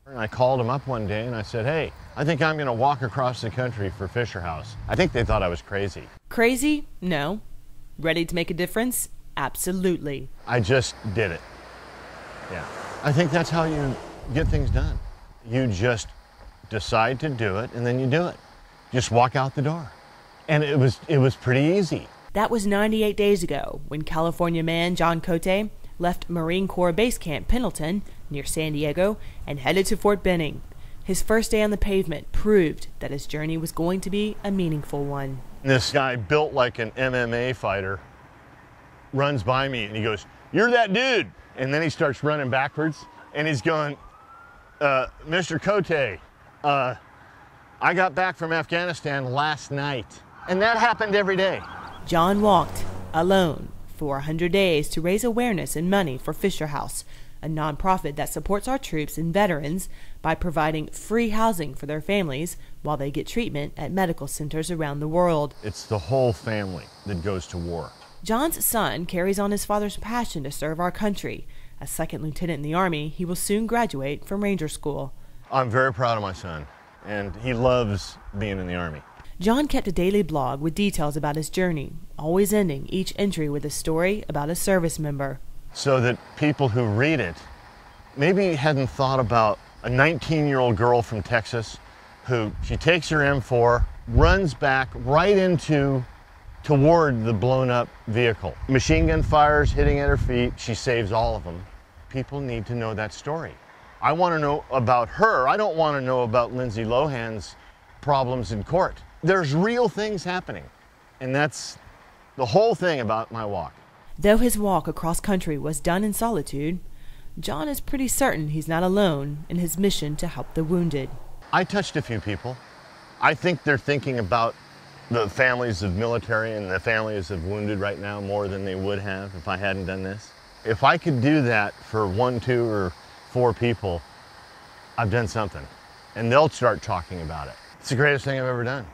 And I called him up one day and I said, hey, I think I'm going to walk across the country for Fisher House. I think they thought I was crazy. Crazy? No. Ready to make a difference? Absolutely. I just did it. Yeah. I think that's how you get things done. You just decide to do it and then you do it. Just walk out the door. And it was pretty easy. That was 98 days ago when California man John Cote left Marine Corps Base Camp Pendleton near San Diego and headed to Fort Benning. His first day on the pavement proved that his journey was going to be a meaningful one. This guy built like an MMA fighter runs by me and he goes, "You're that dude." And then he starts running backwards and he's going, "Mr. Cote, I got back from Afghanistan last night." And that happened every day. John walked alone for 100 days to raise awareness and money for Fisher House, a nonprofit that supports our troops and veterans by providing free housing for their families while they get treatment at medical centers around the world. It's the whole family that goes to war. John's son carries on his father's passion to serve our country. As second lieutenant in the Army, he will soon graduate from Ranger School. I'm very proud of my son, and he loves being in the Army. John kept a daily blog with details about his journey, always ending each entry with a story about a service member. So that people who read it maybe hadn't thought about a 19-year-old girl from Texas who she takes her M4, runs back right toward the blown up vehicle. Machine gun fires hitting at her feet, she saves all of them. People need to know that story. I want to know about her. I don't want to know about Lindsay Lohan's problems in court. There's real things happening, and that's the whole thing about my walk. Though his walk across country was done in solitude, John is pretty certain he's not alone in his mission to help the wounded. I touched a few people. I think they're thinking about the families of military and the families of wounded right now more than they would have if I hadn't done this. If I could do that for 1, 2, or 4 people, I've done something, and they'll start talking about it. It's the greatest thing I've ever done.